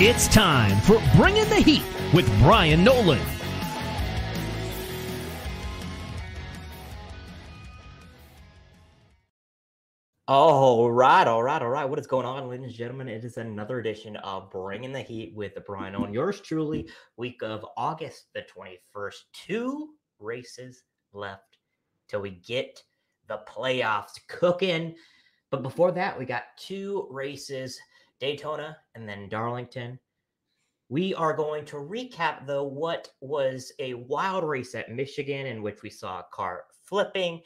It's time for Bringing the Heat with Brian Nolan. All right. What is going on, ladies and gentlemen? It is another edition of Bringing the Heat with Brian on yours truly, week of August the 21st. 2 races left till we get the playoffs cooking. But before that, we got 2 races, Daytona and then Darlington. We are going to recap, though, what was a wild race at Michigan in which we saw a car flipping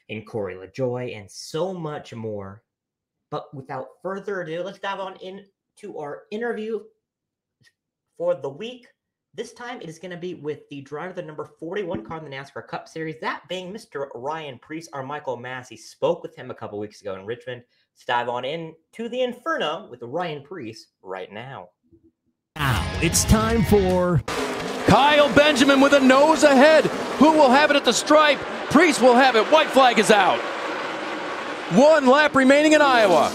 and Corey LaJoie and so much more. But without further ado, let's dive on into our interview for the week. This time it is going to be with the driver of the number 41 car in the NASCAR Cup Series, that being Mr. Ryan Preece. Our Michael Massey spoke with him a couple weeks ago in Richmond. Let's dive on into the Inferno with Ryan Preece right now. Now it's time for Kyle Benjamin with a nose ahead. Who will have it at the stripe? Preece will have it. White flag is out. 1 lap remaining in Iowa.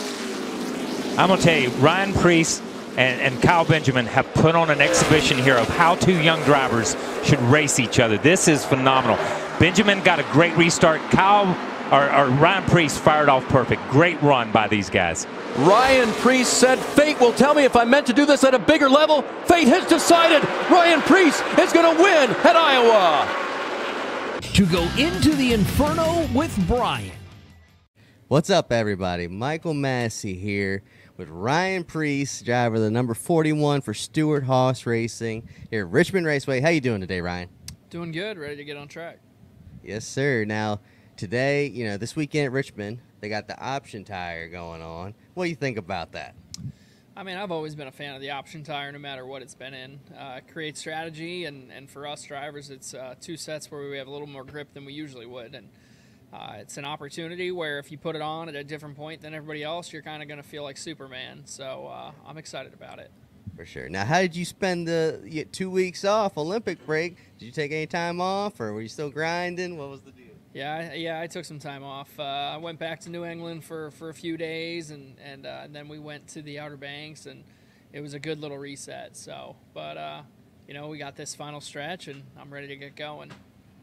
I'm going to tell you, Ryan Preece and Kyle Benjamin have put on an exhibition here of how 2 young drivers should race each other. This is phenomenal. Benjamin got a great restart. Ryan Preece fired off perfect. Great run by these guys. Ryan Preece said, "Fate will tell me if I meant to do this at a bigger level." Fate has decided Ryan Preece is going to win at Iowa. To go into the Inferno with Brian. What's up, everybody? Michael Massey here with Ryan Preece, driver of the number 41 for Stewart Haas Racing here at Richmond Raceway. How you doing today, Ryan? Doing good. Ready to get on track. Yes, sir. Now, today, this weekend at Richmond, they got the option tire going on. What do you think about that? I mean, I've always been a fan of the option tire no matter what it's been in. It creates strategy, and for us drivers, it's 2 sets where we have a little more grip than we usually would. And it's an opportunity where if you put it on at a different point than everybody else, you're kind of going to feel like Superman. So I'm excited about it. For sure. Now, how did you spend the 2 weeks off, Olympic break? Did you take any time off, or were you still grinding? What was the deal? Yeah, I took some time off. I went back to New England for a few days, and then we went to the Outer Banks, and it was a good little reset. So, but we got this final stretch, and I'm ready to get going.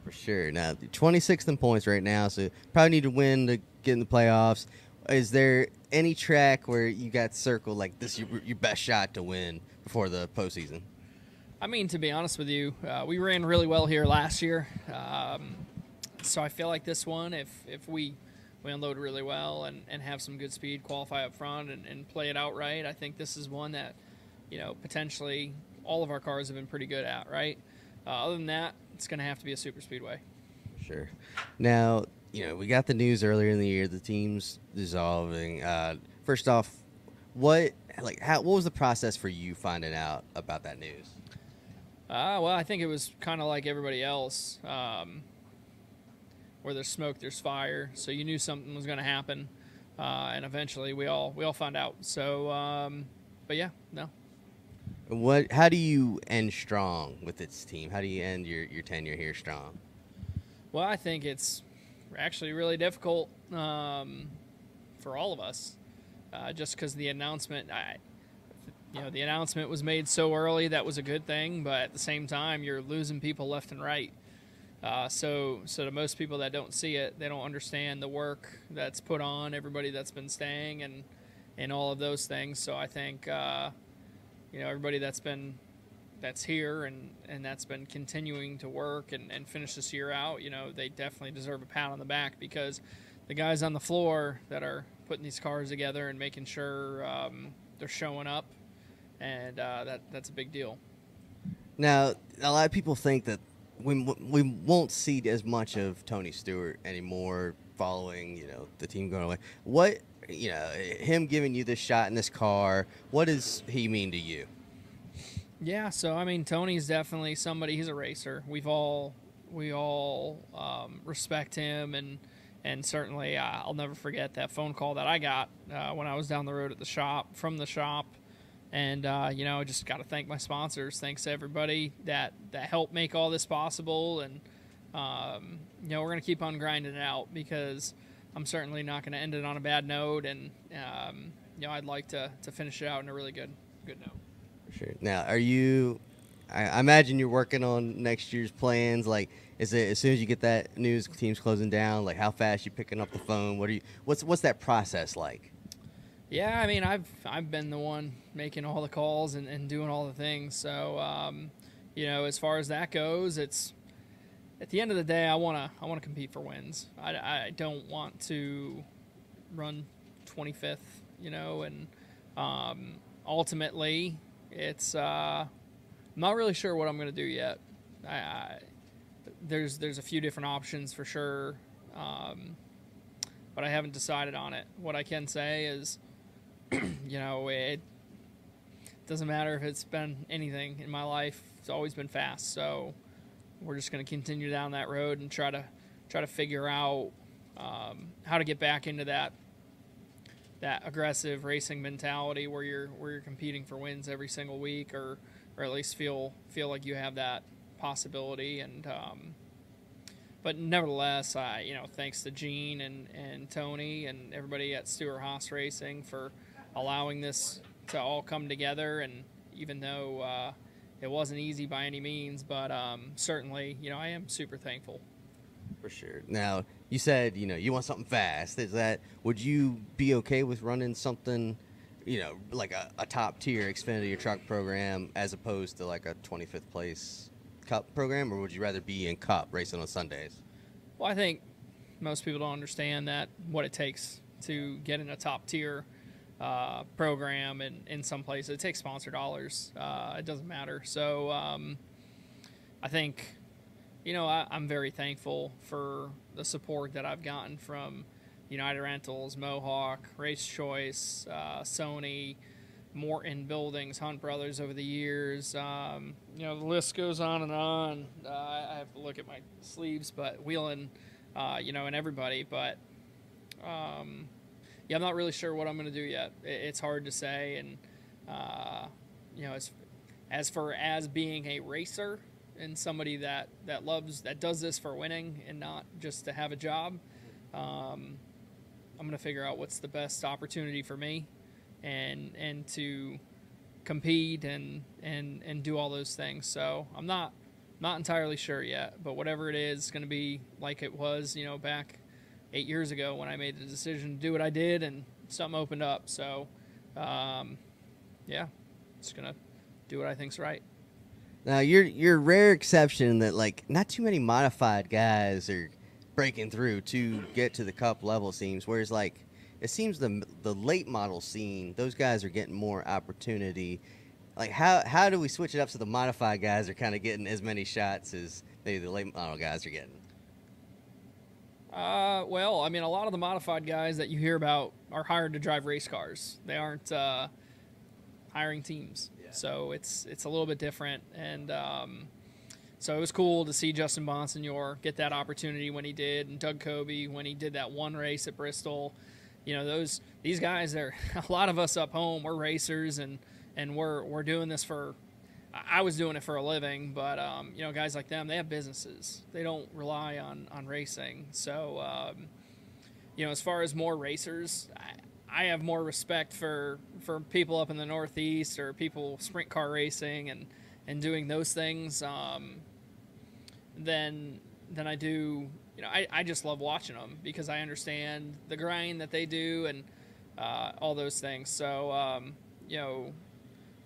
For sure. Now, 26th in points right now, so probably need to win to get in the playoffs. Is there any track where you got circled like this, your best shot to win before the postseason? I mean, to be honest with you, we ran really well here last year. So I feel like this one, if we unload really well and have some good speed, qualify up front and play it out right, I think this is one that, potentially all of our cars have been pretty good at, right? Other than that, it's going to have to be a super speedway. Sure. Now, we got the news earlier in the year, the team's dissolving. First off, what was the process for you finding out about that news? Well, I think it was kind of like everybody else. Where there's smoke, there's fire. So you knew something was going to happen, and eventually we all found out. So, but yeah, no. How do you end strong with this team? How do you end your tenure here strong? Well, I think it's actually really difficult for all of us, just because the announcement. The announcement was made so early. That was a good thing, but at the same time, you're losing people left and right. So to most people that don't see it, they don't understand the work that's put on, everybody that's been staying and all of those things. So I think, everybody that's here and that's been continuing to work and finish this year out, they definitely deserve a pat on the back, because the guys on the floor that are putting these cars together and making sure they're showing up, and that's a big deal. Now, a lot of people think that we won't see as much of Tony Stewart anymore following, the team going away. What, him giving you this shot in this car, what does he mean to you? Yeah, so, I mean, Tony's definitely somebody, he's a racer. We all respect him, and certainly I'll never forget that phone call that I got when I was down the road from the shop. And, I just got to thank my sponsors. Thanks to everybody that helped make all this possible. And, we're going to keep on grinding it out, because I'm certainly not going to end it on a bad note. And, I'd like to finish it out in a really good note. For sure. Now, are you? I imagine you're working on next year's plans. Like, is it as soon as you get that news, teams closing down? Like, how fast you picking up the phone? What's that process like? Yeah, I mean, I've been the one making all the calls and doing all the things. So, you know, as far as that goes, it's at the end of the day, I wanna compete for wins. I don't want to run 25th, you know, and ultimately, it's I'm not really sure what I'm gonna do yet. There's a few different options for sure, but I haven't decided on it. What I can say is, you know, it doesn't matter if it's been anything in my life. It's always been fast. So we're just going to continue down that road and try to figure out how to get back into that aggressive racing mentality where you're competing for wins every single week, or at least feel like you have that possibility. And but nevertheless, you know, thanks to Gene and Tony and everybody at Stewart Haas Racing for allowing this to all come together. And even though it wasn't easy by any means, but certainly, you know, I am super thankful. For sure. Now, you said, you know, you want something fast. Would you be okay with running something, you know, like a top tier Xfinity truck program as opposed to like a 25th place Cup program, or would you rather be in Cup racing on Sundays? Well, I think most people don't understand what it takes to get in a top tier program, and in some places it takes sponsor dollars. It doesn't matter. So I think, you know, I'm very thankful for the support that I've gotten from United Rentals, Mohawk, Race Choice, Sony, Morton Buildings, Hunt Brothers over the years. You know, the list goes on and on. I have to look at my sleeves, but Wheeling, you know, and everybody. But yeah, I'm not really sure what I'm going to do yet. It's hard to say. And you know, as for being a racer and somebody that does this for winning and not just to have a job, I'm going to figure out what's the best opportunity for me and to compete and do all those things. So I'm not entirely sure yet, but whatever it is, it's going to be like it was, you know, back 8 years ago when I made the decision to do what I did and something opened up. So yeah, just going to do what I think's right. Now, you're a rare exception that, like, not too many modified guys are breaking through to get to the Cup level, seems. Whereas, like, it seems the late model scene, those guys are getting more opportunity. Like, how do we switch it up so the modified guys are kind of getting as many shots as maybe the late model guys are getting? Well, I mean, a lot of the modified guys that you hear about are hired to drive race cars. They aren't hiring teams. Yeah. So it's a little bit different. And so it was cool to see Justin Bonsignor get that opportunity when he did, and Doug Coby when he did that one race at Bristol. You know, these guys, a lot of us up home, we're racers, and we're doing this for, I was doing it for a living, but you know, guys like them, they have businesses. They don't rely on racing. So you know, as far as more racers, I have more respect for people up in the Northeast or people sprint car racing and doing those things than I do. You know, I just love watching them because I understand the grind that they do and all those things. So, you know,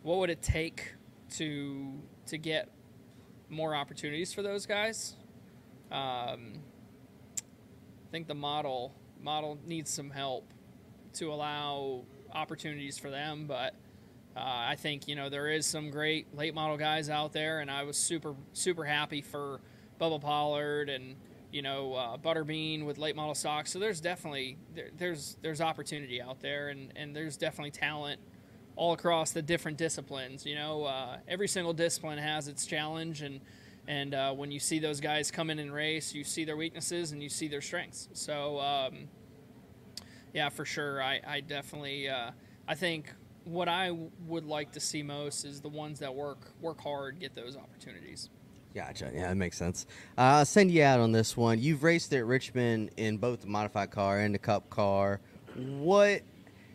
what would it take to get more opportunities for those guys? I think the model needs some help to allow opportunities for them, but I think, you know, there is some great late model guys out there, and I was super happy for Bubba Pollard and, you know, Butterbean with late model stock. So there's definitely there's opportunity out there, and there's definitely talent all across the different disciplines. You know, every single discipline has its challenge, and when you see those guys come in and race, you see their weaknesses and you see their strengths. So yeah, for sure, I definitely I think what I would like to see most is the ones that work hard get those opportunities. Gotcha. Yeah, that makes sense. I'll send you out on this one. You've raced at Richmond in both the modified car and the Cup car. What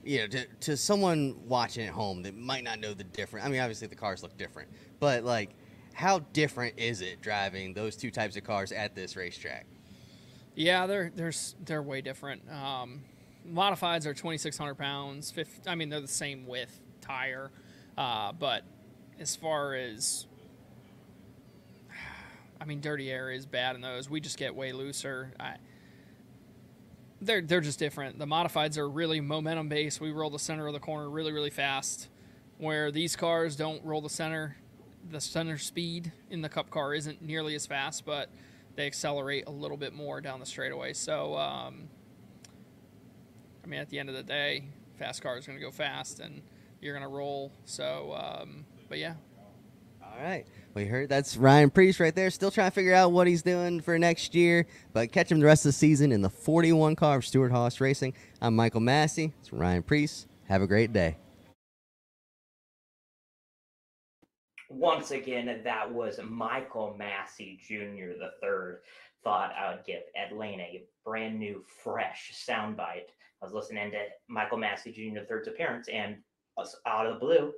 to someone watching at home that might not know the difference. I mean, obviously the cars look different, but like, how different is it driving those two types of cars at this racetrack? Yeah, they're way different. Modifieds are 2,600 pounds. I mean, they're the same width tire, but as far as, I mean, dirty air is bad in those. We just get way looser. They're just different. The modifieds are really momentum based. We roll the center of the corner really, really fast, where these cars don't roll the center. The center speed in the Cup car isn't nearly as fast, but they accelerate a little bit more down the straightaway. So, I mean, at the end of the day, fast car is going to go fast, and you're going to roll. So, but yeah. All right. We heard that's Ryan Preece right there, still trying to figure out what he's doing for next year, but catch him the rest of the season in the 41 car of Stewart Haas Racing. I'm Michael Massey. It's Ryan Preece. Have a great day. Once again, that was Michael Massey Jr. the third. Thought I would give Atlanta a brand new, fresh soundbite. I was listening to Michael Massey Jr. the third's appearance, and out of the blue,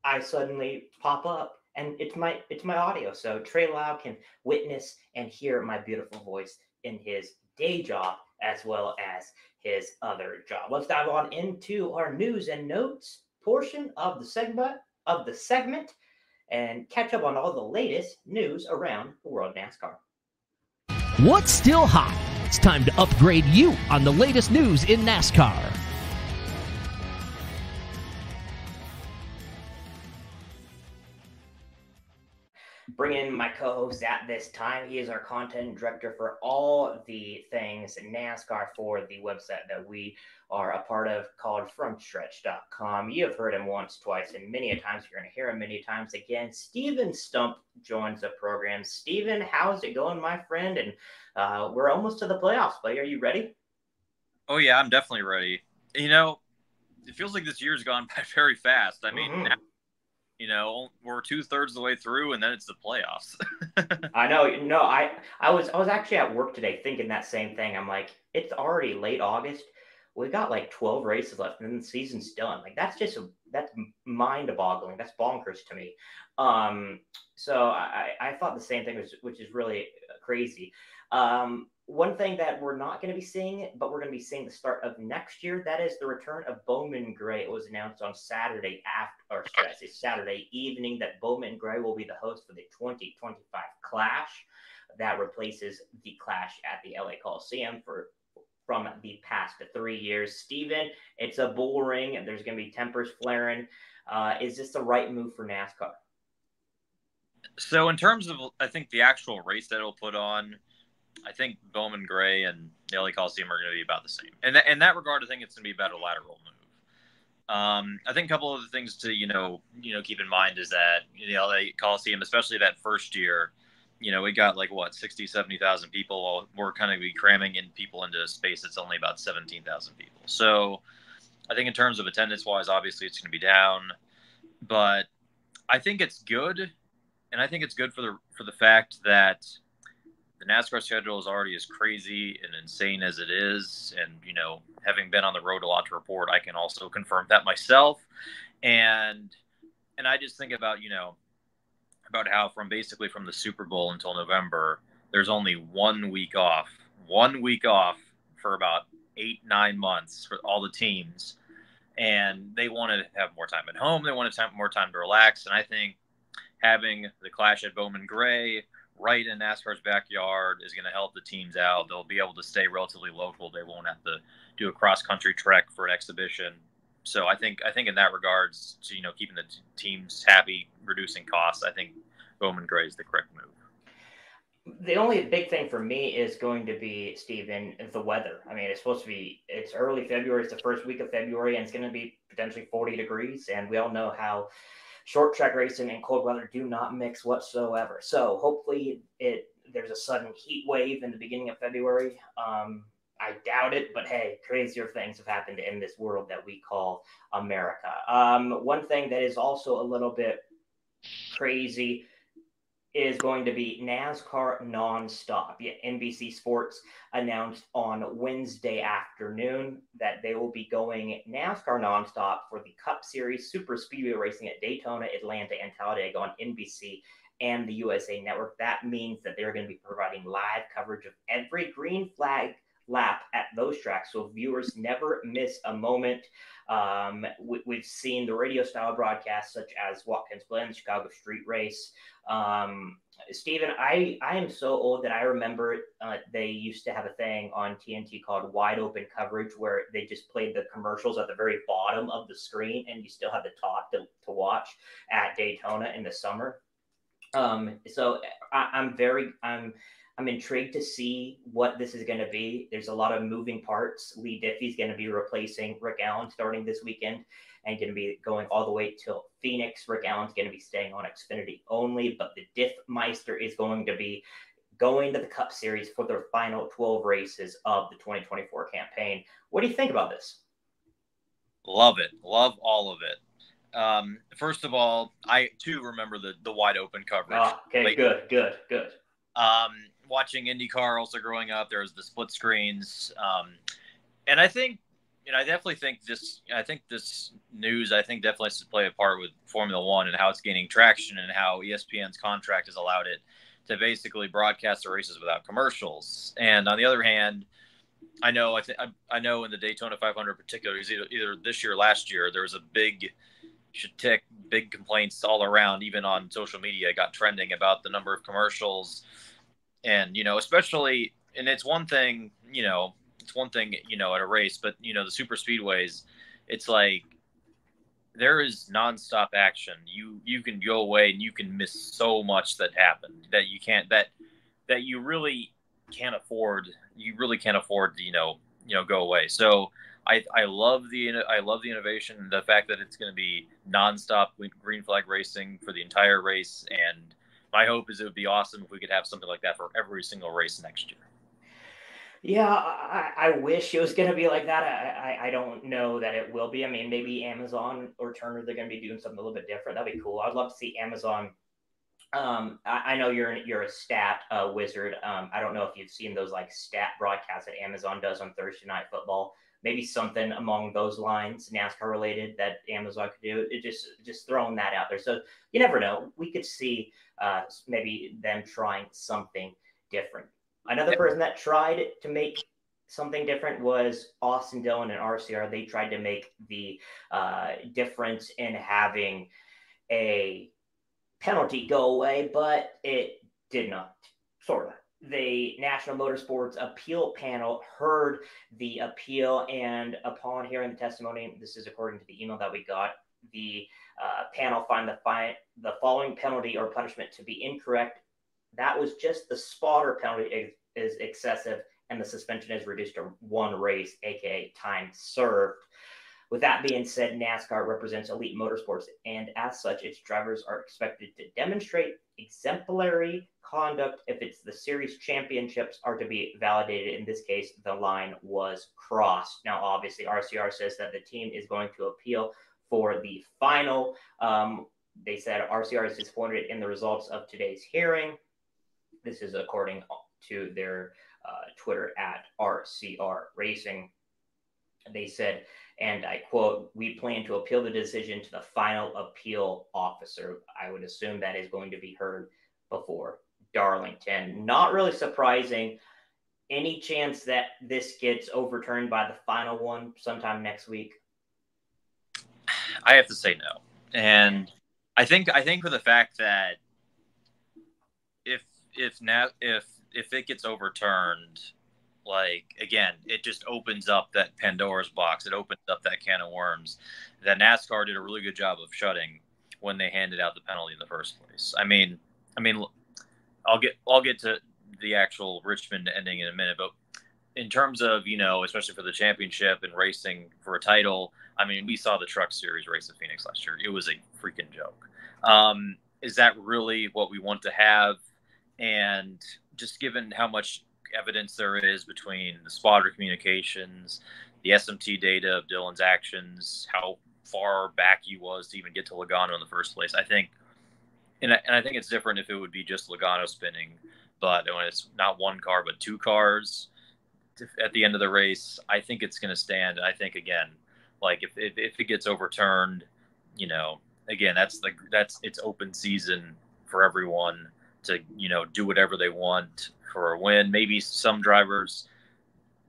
I suddenly pop up, and it's my audio. So Trey Lau can witness and hear my beautiful voice in his day job as well as his other job. Let's dive on into our news and notes portion of the segment. And catch up on all the latest news around the world of NASCAR. What's still hot? It's time to upgrade you on the latest news in NASCAR. Bring in my co-host at this time. He is our content director for all the things NASCAR for the website that we are a part of called FrontStretch.com. You have heard him once, twice, and many a times. You're going to hear him many times again. Steven Stump joins the program. Steven, how's it going, my friend? And we're almost to the playoffs, buddy. Are you ready? Oh, yeah, I'm definitely ready. You know, it feels like this year's gone by very fast. I mean, now, you know, we're 2/3 of the way through, and then it's the playoffs. I know. No, I was actually at work today thinking that same thing. I'm like, it's already late August. We got like 12 races left, and then the season's done. Like, that's mind-boggling. That's bonkers to me. So I thought the same thing, which is really crazy. One thing that we're not going to be seeing, but we're going to be seeing the start of next year, that is the return of Bowman Gray. It was announced on Saturday Saturday evening that Bowman Gray will be the host for the 2025 Clash. That replaces the Clash at the LA Coliseum from the past 3 years. Steven, it's a bull ring, and there's going to be tempers flaring. Is this the right move for NASCAR? So in terms of, I think, the actual race that it'll put on, I think Bowman Gray and the LA Coliseum are going to be about the same. And in that regard, I think it's going to be about a lateral move. I think a couple of the things to, keep in mind is that the LA Coliseum, especially that first year, we got 60, 70,000 people. While we're kind of cramming in people into a space that's only about 17,000 people. So I think in terms of attendance wise, obviously it's going to be down, but I think it's good. And I think it's good for the fact that the NASCAR schedule is already as crazy and insane as it is. And, having been on the road a lot to report, I can also confirm that myself. And I just think about, about how from the Super Bowl until November, there's only 1 week off for about 8-9 months for all the teams. And they want to have more time at home. They want to have more time to relax. And I think having the Clash at Bowman Gray right in NASCAR's backyard is going to help the teams out. They'll be able to stay relatively local. They won't have to do a cross-country trek for an exhibition. So I think in that regards, to, keeping the teams happy, reducing costs, I think Bowman Gray is the correct move. The only big thing for me is going to be, Steven, the weather. I mean, it's early February. It's the first week of February, and it's going to be potentially 40 degrees. And we all know how short track racing and cold weather do not mix whatsoever. So hopefully there's a sudden heat wave in the beginning of February. I doubt it, but hey, crazier things have happened in this world that we call America. One thing that is also a little bit crazy is going to be NASCAR NonStop. Yeah, NBC Sports announced on Wednesday afternoon that they will be going NASCAR NonStop for the Cup Series Super Speedway racing at Daytona, Atlanta, and Talladega on NBC and the USA Network. That means that they're going to be providing live coverage of every green flag lap at those tracks, so viewers never miss a moment. We've seen the radio style broadcasts such as Watkins Glen, Chicago Street Race. Steven, I am so old that I remember they used to have a thing on TNT called wide open coverage, where they just played the commercials at the very bottom of the screen and you still had the top to watch at Daytona in the summer. So I'm intrigued to see what this is going to be. There's a lot of moving parts. Lee Diffie's going to be replacing Rick Allen starting this weekend and going to be going all the way till Phoenix. Rick Allen's going to be staying on Xfinity only, but the Diffmeister is going to be going to the Cup Series for their final 12 races of the 2024 campaign. What do you think about this? Love it. Love all of it. First of all, I too remember the wide open coverage. Oh, okay, good. Watching IndyCar also growing up, there was the split screens, and I think, I definitely think this. I think this news, definitely has to play a part with Formula One and how it's gaining traction and how ESPN's contract has allowed it to basically broadcast the races without commercials. And on the other hand, I know in the Daytona 500 in particular, either this year or last year, there was a big complaints all around, even on social media, got trending about the number of commercials. And, especially, and it's one thing, at a race, but, the super speedways, it's like there is nonstop action. You can go away and you can miss so much that happened that you can't, that you really can't afford. You really can't afford to, go away. So I love the innovation, the fact that it's going to be nonstop green flag racing for the entire race. And my hope is it would be awesome if we could have something like that for every single race next year. Yeah, I wish it was going to be like that. I don't know that it will be. I mean, maybe Amazon or Turner, they're going to be doing something a little bit different. That'd be cool. I'd love to see Amazon. I know you're a stat wizard. I don't know if you've seen those like stat broadcasts that Amazon does on Thursday Night Football. Maybe something among those lines, NASCAR related, that Amazon could do. It just throwing that out there. So you never know. We could see maybe them trying something different. Another person that tried to make something different was Austin Dillon and RCR. They tried to make the difference in having a penalty go away, but it did not, sort of. The National Motorsports Appeal Panel heard the appeal, and upon hearing the testimony, this is according to the email that we got, the panel found the following penalty or punishment to be incorrect. That was just the spotter penalty is excessive, and the suspension is reduced to one race, aka time served. With that being said, NASCAR represents elite motorsports, and as such, its drivers are expected to demonstrate exemplary conduct if it's the series championships are to be validated. In this case, the line was crossed. Now, obviously, RCR says that the team is going to appeal for the final. They said RCR is disappointed in the results of today's hearing. This is according to their Twitter at RCR Racing. They said, and I quote, "We plan to appeal the decision to the final appeal officer." I would assume that is going to be heard before Darlington. Not really surprising. Any chance that this gets overturned by the final one sometime next week? I have to say no. And I think for the fact that if it gets overturned, like, again, it just opens up that Pandora's box. It opens up that can of worms that NASCAR did a really good job of shutting when they handed out the penalty in the first place. I mean, I'll get to the actual Richmond ending in a minute, but in terms of, especially for the championship and racing for a title, I mean, we saw the Truck Series race at Phoenix last year. It was a freaking joke. Is that really what we want to have? And just given how much evidence there is between the spotter communications, the SMT data of Dillon's actions, how far back he was to even get to Logano in the first place, I think and I think it's different if it would be just Logano spinning, but when it's not one car but two cars at the end of the race, I think it's going to stand. I think, again, like if it gets overturned, you know, again, that's it's open season for everyone to, you know, do whatever they want for a win. Maybe some drivers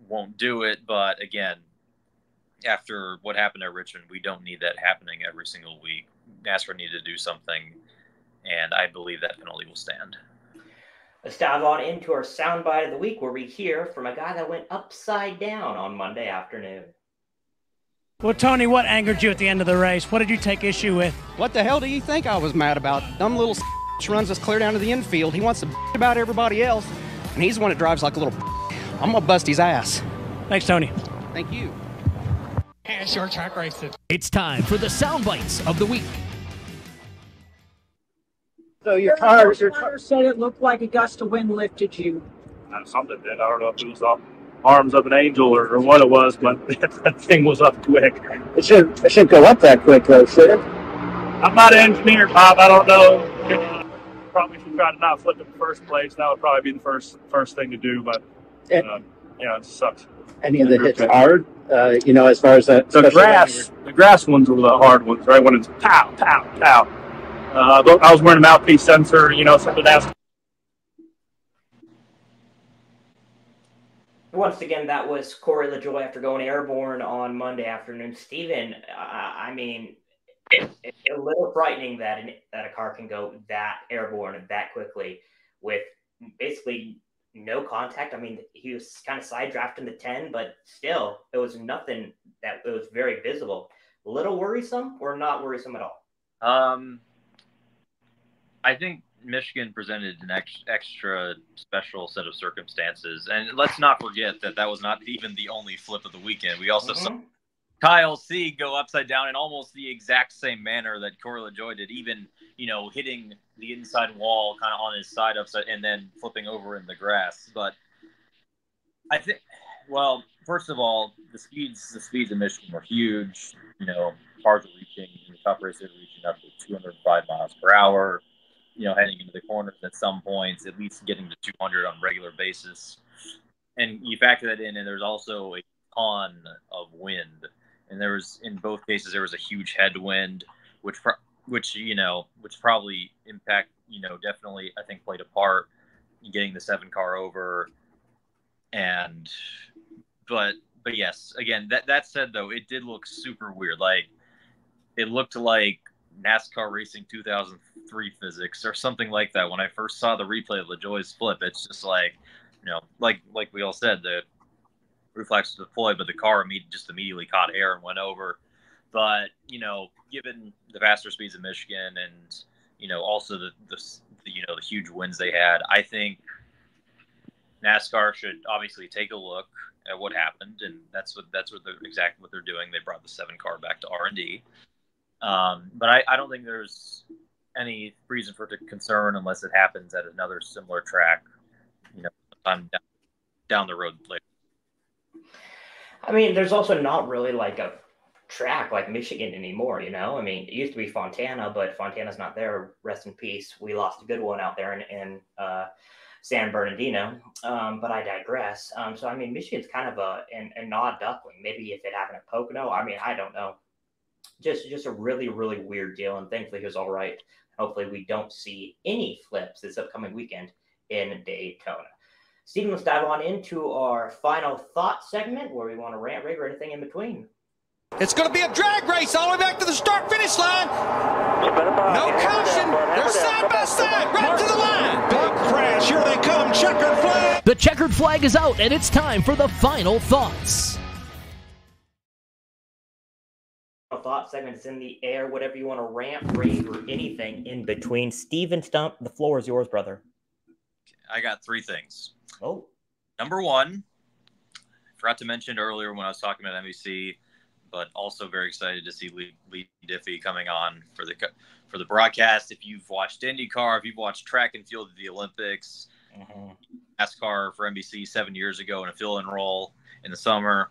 won't do it, but again, after what happened at Richmond, we don't need that happening every single week. NASCAR needed to do something, and I believe that penalty will stand. Let's dive on into our soundbite of the week, where we hear from a guy that went upside down on Monday afternoon. Well, Tony, what angered you at the end of the race? What did you take issue with? What the hell do you think I was mad about? Dumb little runs us clear down to the infield. He wants to about everybody else, and he's the one that drives like a little. I'm going to bust his ass. Thanks, Tony. Thank you. And short track racing. It's time for the Soundbites of the week. So your tire said it looked like a gust of wind lifted you. Something did. I don't know if it was off arms of an angel or what it was, but that thing was up quick. It should go up that quick, though, should it? I'm not an engineer, Bob. I don't know. Probably should try to not flip it in the first place. That would probably be the first thing to do, but it sucks. Any of the hits hard, as far as that? The grass ones were the hard ones, right? When it's pow, pow, pow. I was wearing a mouthpiece sensor, something that's. Once again, that was Corey LaJoie after going airborne on Monday afternoon. Steven, I mean, it's a little frightening that a car can go that airborne that quickly with basically no contact. I mean, he was kind of side drafting the 10, but still, it was nothing that it was very visible. A little worrisome or not worrisome at all? I think Michigan presented an extra special set of circumstances. And let's not forget that was not even the only flip of the weekend. We also saw Kyle C go upside down in almost the exact same manner that Corey LaJoie did, even, hitting the inside wall kind of on his side upside and then flipping over in the grass. But I think, well, first of all, the speeds in Michigan were huge. Cars are reaching, in the top race, they're reaching up to 205 miles per hour. Heading into the corners at some points, at least getting to 200 on a regular basis. And you factor that in, and there's also a ton of wind. And in both cases, there was a huge headwind, which probably definitely, I think, played a part in getting the 7 car over. But yes, again, that said, though, it did look super weird. Like, it looked like NASCAR Racing 2003 physics or something like that. When I first saw the replay of LaJoie's flip, it's just like, like we all said, the reflex was deployed, but the car just immediately caught air and went over. But, given the faster speeds of Michigan and, also the huge wins they had, I think NASCAR should obviously take a look at what happened. And that's exactly what they're doing. They brought the 7 car back to R&D. But I don't think there's any reason for it to concern unless it happens at another similar track, sometime down the road later. I mean, there's also not really like a track like Michigan anymore, I mean, it used to be Fontana, but Fontana's not there. Rest in peace. We lost a good one out there in San Bernardino, but I digress. So, I mean, Michigan's kind of an odd duckling. Maybe if it happened at Pocono, I mean, I don't know. Just a really, really weird deal, and thankfully he was all right. Hopefully we don't see any flips this upcoming weekend in Daytona. Steven, let's dive on into our final thought segment where we want to rant, rave, or anything in between. It's going to be a drag race all the way back to the start-finish line. No caution. They're side by side, right to the line. Big crash. Here they come. Checkered flag. The checkered flag is out, and it's time for the final thoughts. Thought segments in the air, whatever you want to rant, rave, or anything in between. Steven Stump, the floor is yours, brother. I got 3 things. Oh. Number 1, I forgot to mention earlier when I was talking about NBC, but also very excited to see Lee Diffie coming on for the broadcast. If you've watched IndyCar, if you've watched track and field at the Olympics, NASCAR for NBC 7 years ago in a fill-in role in the summer,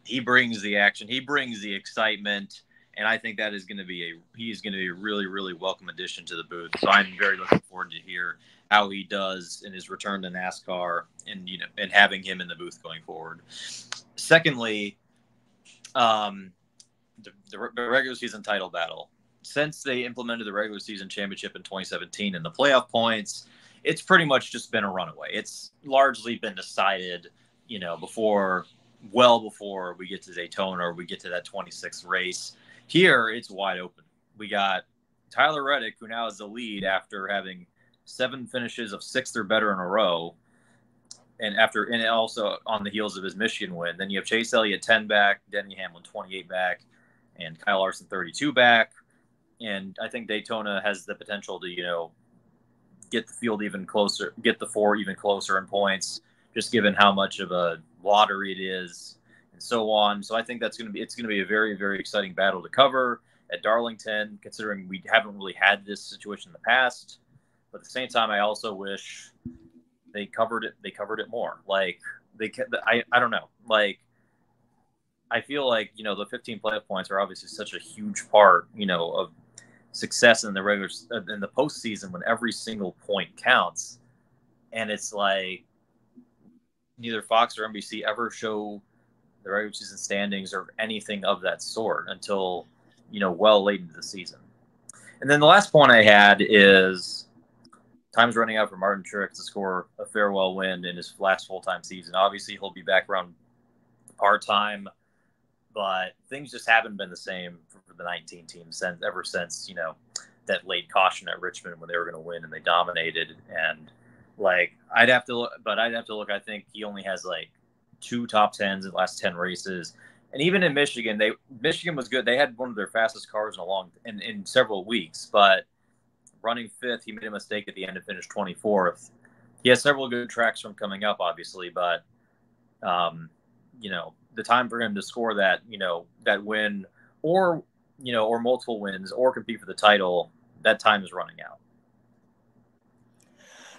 he brings the action. He brings the excitement. And I think that is going to be he's going to be a really, really welcome addition to the booth. So I'm very looking forward to hear how he does in his return to NASCAR and, and having him in the booth going forward. Secondly, the regular season title battle. Since they implemented the regular season championship in 2017 and the playoff points, it's pretty much just been a runaway. It's largely been decided, before we get to Daytona or we get to that 26th race. Here, it's wide open. We got Tyler Reddick, who now is the lead after having 7 finishes of 6th or better in a row, and also on the heels of his Michigan win. Then you have Chase Elliott 10 back, Denny Hamlin 28 back, and Kyle Larson 32 back. And I think Daytona has the potential to, get the field even closer, get the 4 even closer in points, just given how much of a lottery it is, and so on. So I think it's going to be a very, very exciting battle to cover at Darlington, considering we haven't really had this situation in the past. But at the same time, I also wish they covered it more. Like I don't know. Like I feel like, the 15 playoff points are obviously such a huge part, of success in the postseason when every single point counts. And it's like neither Fox or NBC ever show the regular season standings or anything of that sort until, well late into the season. And then the last point I had is time's running out for Martin Truex to score a farewell win in his last full-time season. Obviously, he'll be back around part-time, but things just haven't been the same for the 19 team ever since, that late caution at Richmond when they were going to win and they dominated. And I'd have to look. I think he only has 2 top 10s in the last 10 races. And even in Michigan, Michigan was good. They had one of their fastest cars in several weeks, but running 5th, he made a mistake at the end and finished 24th. He has several good tracks from coming up, obviously, but the time for him to score that, that win or multiple wins or compete for the title, that time is running out.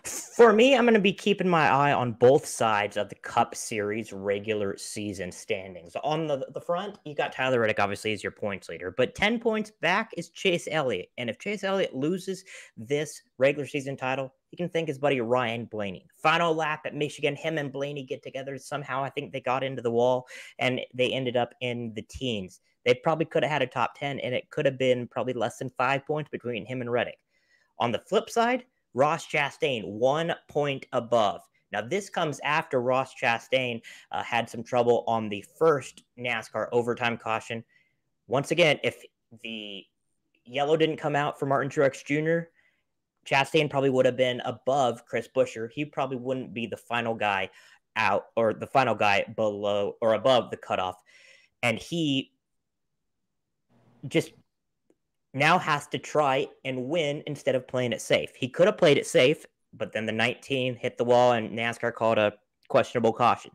For me, I'm going to be keeping my eye on both sides of the Cup Series regular season standings. On the front, you got Tyler Reddick, obviously, as your points leader. But 10 points back is Chase Elliott. And if Chase Elliott loses this regular season title, he can thank his buddy Ryan Blaney. Final lap at Michigan, him and Blaney get together. Somehow, I think they got into the wall, and they ended up in the teens. They probably could have had a top 10, and it could have been probably less than 5 points between him and Reddick. On the flip side, Ross Chastain, 1 point above. Now, this comes after Ross Chastain had some trouble on the first NASCAR overtime caution. Once again, if the yellow didn't come out for Martin Truex Jr., Chastain probably would have been above Chris Buescher. He probably wouldn't be the final guy out or the final guy below or above the cutoff. And he just now has to try and win instead of playing it safe. He could have played it safe, but then the 19 hit the wall and NASCAR called a questionable caution.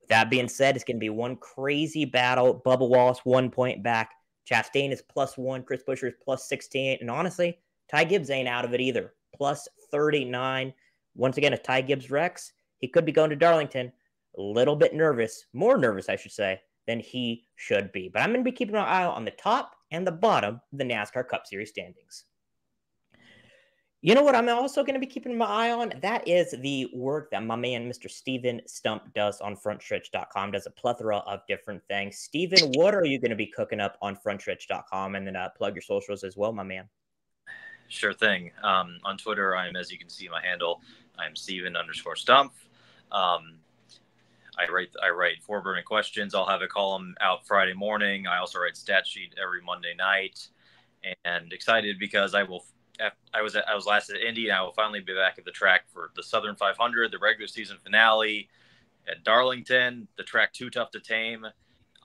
With that being said, it's going to be one crazy battle. Bubba Wallace 1 point back. Chastain is +1. Chris Buescher is +16. And honestly, Ty Gibbs ain't out of it either. +39. Once again, if Ty Gibbs wrecks, he could be going to Darlington. A little bit nervous, more nervous, I should say, than he should be. But I'm going to be keeping an eye on the top and the bottom of the NASCAR Cup Series standings. You know what I'm also going to be keeping my eye on? That is the work that my man, Mr. Steven Stump, does on frontstretch.com. Does a plethora of different things. Steven, what are you going to be cooking up on frontstretch.com? And then plug your socials as well, my man. Sure thing. On Twitter, as you can see my handle, I'm Steven_Stump. I write 4 burning questions. I'll have a column out Friday morning. I also write stat sheet every Monday night, and excited because I was last at Indy, and I will finally be back at the track for the Southern 500, the regular season finale at Darlington. The track too tough to tame.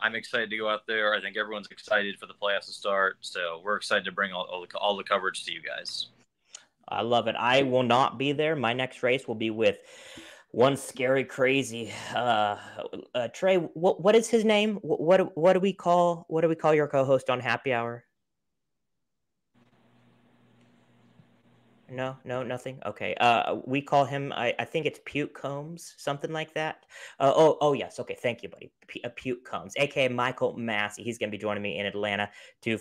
I'm excited to go out there. I think everyone's excited for the playoffs to start, so we're excited to bring all the coverage to you guys. I love it. I will not be there. My next race will be with one scary, crazy Trey. What is his name? What do we call your co-host on Happy Hour? No, nothing. Okay. We call him. I think it's Puke Combs, something like that. Oh, yes. Okay. Thank you, buddy. Puke Combs, aka Michael Massey. He's gonna be joining me in Atlanta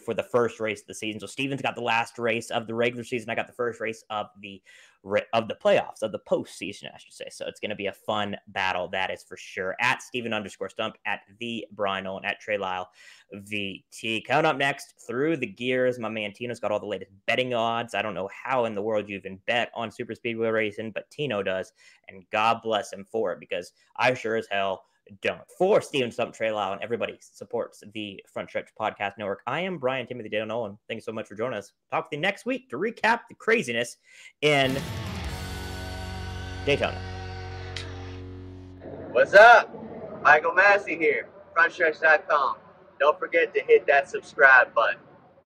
for the first race of the season. So Steven's got the last race of the regular season. I got the first race of the playoffs, of the postseason, I should say. So it's gonna be a fun battle, that is for sure. At Steven_Stump, at the Brian Owen, at Trey Lyle VT. Coming up next, through the gears, my man Tino's got all the latest betting odds. I don't know how in the world you even bet on super speedway racing, but Tino does, and God bless him for it, because I sure as hell don't. For Steven Stump, Trey Lau, and everybody supports the Front Stretch Podcast Network, I am Brian Timothy Dale Nolan. Thanks so much for joining us. Talk with you next week to recap the craziness in Daytona. What's up? Michael Massey here, frontstretch.com. Don't forget to hit that subscribe button.